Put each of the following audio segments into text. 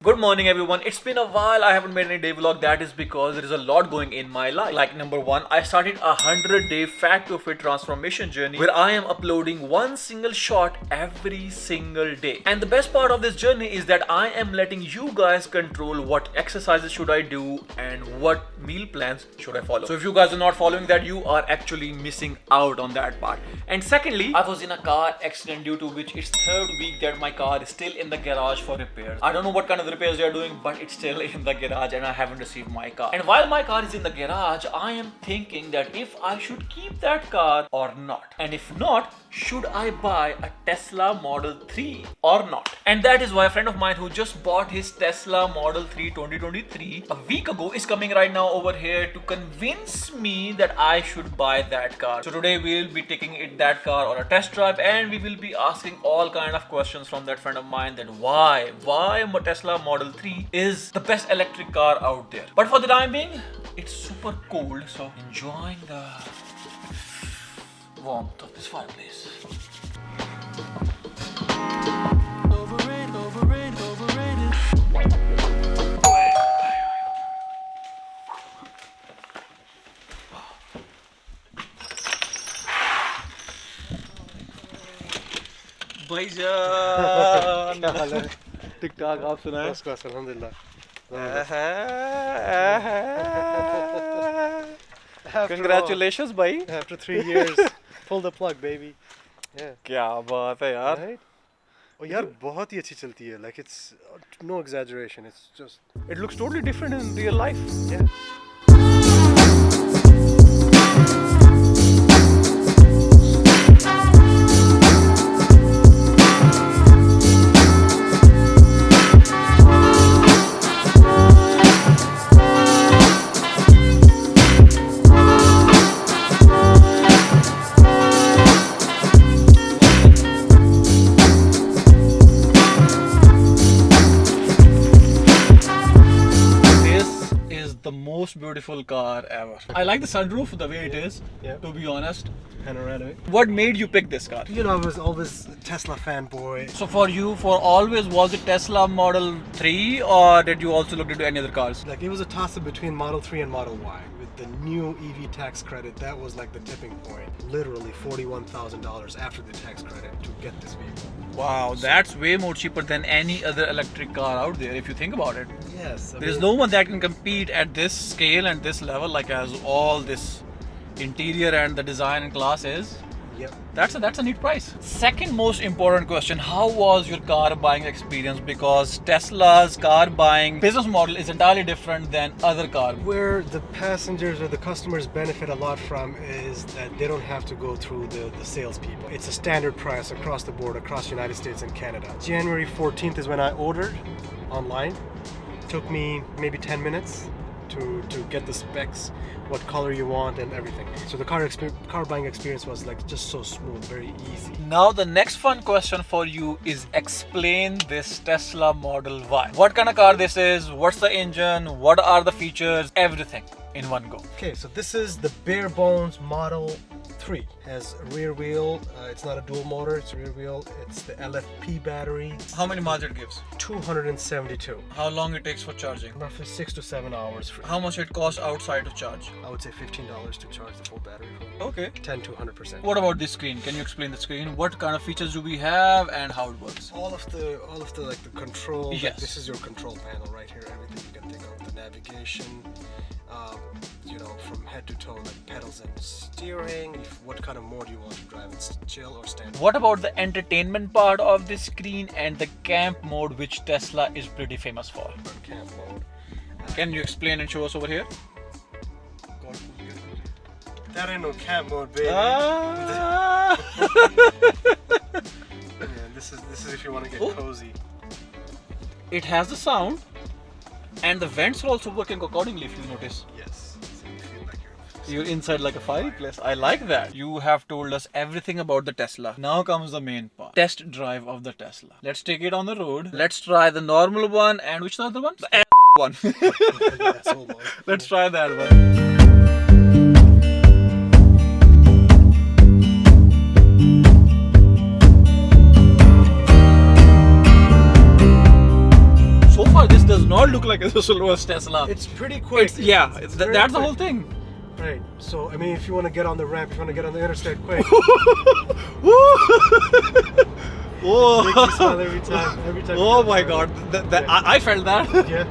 Good morning everyone. It's been a while I haven't made any day vlog. That is because there is a lot going in my life. Like number one, I started a 100-day fat to fit transformation journey where I am uploading one single shot every single day. And the best part of this journey is that I am letting you guys control what exercises should I do and what meal plans should I follow. So if you guys are not following that, you are actually missing out on that part. And secondly, I was in a car accident due to which it's third week that my car is still in the garage for repairs. I don't know what kind of repairs they are doing, but it's still in the garage and I haven't received my car. And while my car is in the garage, I am thinking that if I should keep that car or not. And if not, should I buy a Tesla Model 3 or not? And that is why a friend of mine who just bought his Tesla Model 3 2023 a week ago is coming right now over here to convince me that I should buy that car. So today we'll be taking that car on a test drive and we will be asking all kind of questions from that friend of mine that why a Tesla Model 3 is the best electric car out there. But for the time being, it's super cold, so enjoying the warmth of this fireplace. भाईजान क्या हाल है? ठीक ठाक आप सुनाएं? बस बस अल्हम्दुलिल्लाह. Congratulations भाई. After 3 years, pull the plug, baby. Yeah. क्या बात है यार. Right? Oh, यार बहुत ही अच्छी चलती है. Like it's no exaggeration. It's just It looks totally different in real life. yeah. The most beautiful car ever. I like the sunroof the way it is, Yeah. to be honest. Panoramic. What made you pick this car? You know, I was always a Tesla fanboy. So for you, for always, was it Tesla Model 3 or did you also look into any other cars? Like it was a toss-up between Model 3 and Model Y. With the new EV tax credit, that was like the tipping point. Literally $41,000 after the tax credit to get this vehicle. Wow, that's way more cheaper than any other electric car out there if you think about it. Yes. There is no one that can compete at this scale and this level, like has all this interior and the design and class is. Yep. That's a neat price. Second most important question, how was your car buying experience? Because Tesla's car buying business model is entirely different than other car. Where the passengers or the customers benefit a lot from is that they don't have to go through the salespeople. It's a standard price across the board, across the United States and Canada. January 14th is when I ordered online. Took me maybe 10 minutes to get the specs, what color you want and everything. So the car buying experience was like just so smooth, very easy. Now the next fun question for you is explain this Tesla Model Y. What kind of car this is? What's the engine? What are the features? Everything in one go. Okay, so this is the bare bones Model 3. Has a rear wheel. It's not a dual motor, it's a rear wheel. It's the LFP battery. How many miles it gives? 272. How long it takes for charging? Roughly 6 to 7 hours. How much it costs outside to charge? I would say $15 to charge the full battery. Okay. 10 to 100%. What about this screen? Can you explain the screen? What kind of features do we have and how it works? All of the like the control. Yes. Like, this is your control panel right here. Everything you can think of. The navigation. You know, from head to toe, like pedals and steering. What kind of mode you want to drive? It's chill or standard. What about the entertainment part of this screen and the camp mode, which Tesla is pretty famous for? Camp mode. Can you explain and show us over here? That ain't no camp mode, baby. Ah. Yeah, this is if you want to get Oh. cozy. It has the sound and the vents are also working accordingly if you notice. Yes. So you feel like You're inside like a fireplace. I like that. You have told us everything about the Tesla. Now comes the main part. Test drive of the Tesla. Let's take it on the road. Let's try the normal one and which is the other one? The one. Yes, hold on. Let's try that one. So far this does not look like a slowest Tesla. It's pretty quick. It's, yeah, It's that's very the quick. whole thing. Right. So I mean, if you want to get on the ramp, if you want to get on the interstate quick, make me smile every time. Every time. Oh my God! I felt that. Yeah.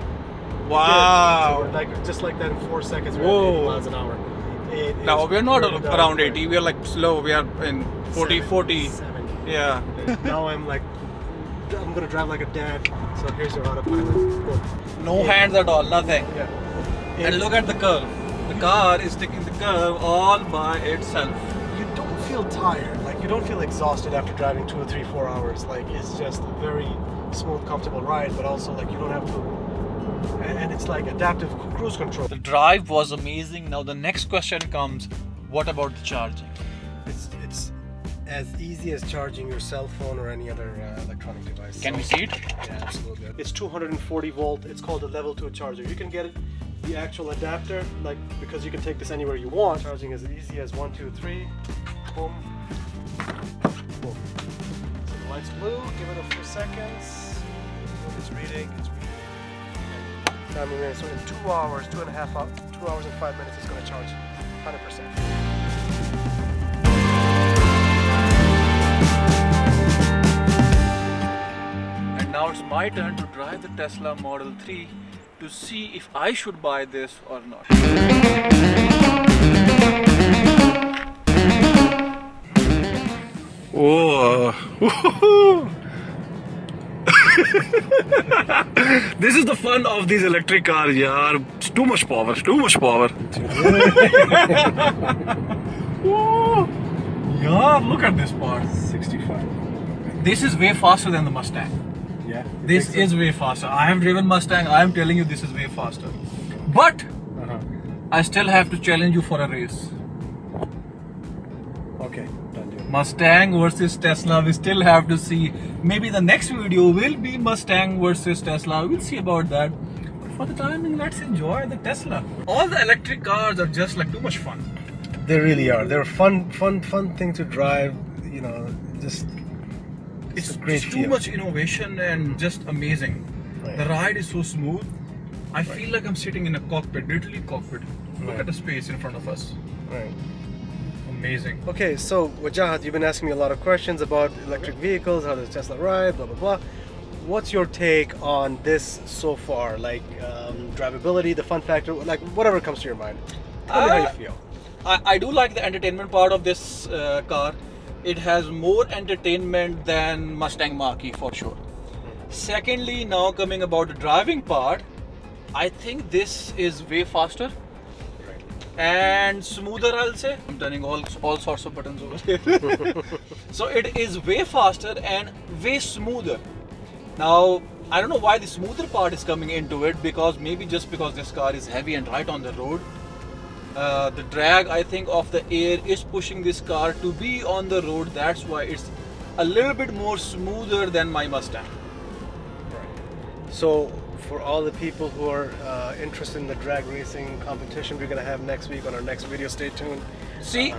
Wow. So like just like that in 4 seconds, we're Whoa. at 80 miles an hour. It Now is we're not really down around quick. 80. We are like slow. We are in 40, 40. 70. Yeah. Now I'm gonna drive like a dad. So here's your autopilot. Go. No hands at all. Nothing. Yeah. And look at the curve. The car is taking the curve all by itself. You don't feel tired. Like you don't feel exhausted after driving 2 or 3, 4 hours. Like it's just a very smooth, comfortable ride. But also like you don't have to. And it's like adaptive cruise control. The drive was amazing. Now the next question comes, what about the charging? It's as easy as charging your cell phone or any other electronic device. Can we see it? Yeah, absolutely. It's 240 volt. It's called a level 2 charger. You can get it, the actual adapter, like because you can take this anywhere you want. Charging as easy as 1, 2, 3. Boom. Boom. So the light's blue. Give it a few seconds. It's reading. It's reading. Time in minutes. So in 2 hours, 2.5 hours, 2 hours and 5 minutes, it's going to charge 100%. And now it's my turn to drive the Tesla Model 3 to see if I should buy this or not. Oh, this is the fun of these electric cars, yaar. It's too much power, too much power. Whoa. Yeah, look at this part. 65. This is way faster than the Mustang. Yeah. This is way faster. I have driven Mustang. I am telling you, this is way faster. But I still have to challenge you for a race. Okay, done deal. Mustang versus Tesla. We still have to see. Maybe the next video will be Mustang versus Tesla. We'll see about that. But for the time being, let's enjoy the Tesla. All the electric cars are just like too much fun. They really are. They're a fun thing to drive. You know, just It's a great too feel. much innovation and just amazing. Right. The ride is so smooth. I feel like I'm sitting in a cockpit, literally cockpit. Look Right. at the space in front of us. Right. Amazing. Okay, so Wajahat, you've been asking me a lot of questions about electric vehicles, how does Tesla ride, blah blah blah. What's your take on this so far? Like drivability, the fun factor, like whatever comes to your mind. Tell me how you feel. I do like the entertainment part of this car. It has more entertainment than Mustang Mach-E for sure. Secondly, now coming about the driving part, I think this is way faster and smoother, I'll say. I'm turning all sorts of buttons over here. So it is way faster and way smoother. Now, I don't know why the smoother part is coming into it, because maybe just because this car is heavy and right on the road. The drag, I think, of the air is pushing this car to be on the road. That's why it's a little bit more smoother than my Mustang. So for all the people who are interested in the drag racing competition we're gonna have next week on our next video, stay tuned. See,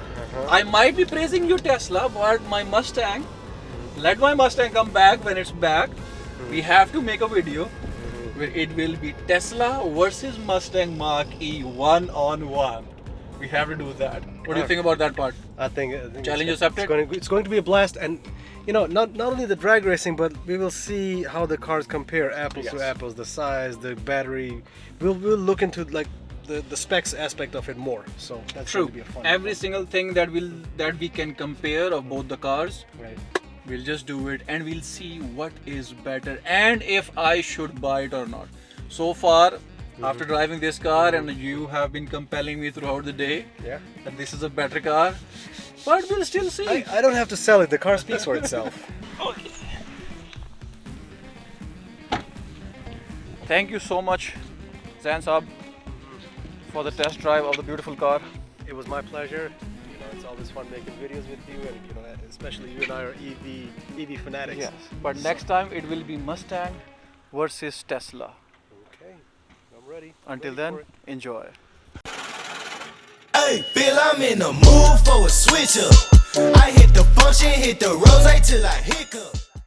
I might be praising you Tesla, but my Mustang, let my Mustang come back when it's back. We have to make a video where it will be Tesla versus Mustang Mach-E 1-on-1. We have to do that. What do you think about that part? I think Challenge it's accepted? It's going to be a blast, and you know, not only the drag racing, but we will see how the cars compare apples to apples, the size, the battery. We'll look into like the specs aspect of it more. So that's going True. to be a fun. Every single thing that we can compare of both the cars, Right. we'll just do it and we'll see what is better and if I should buy it or not. So far, after driving this car, and you have been compelling me throughout the day Yeah. that this is a better car, but we'll still see. I don't have to sell it. The car speaks for itself. Okay. Thank you so much, Zain Saab, for the test drive of the beautiful car. It was my pleasure. You know, it's always fun making videos with you, and you know, especially you and I are EV fanatics. Yes, but next time it will be Mustang versus Tesla. Okay, I'm ready. Until Ready then, for it. enjoy. Hey, Bill, I'm in the mood for a switch up. I hit the function, hit the rose till I hiccup.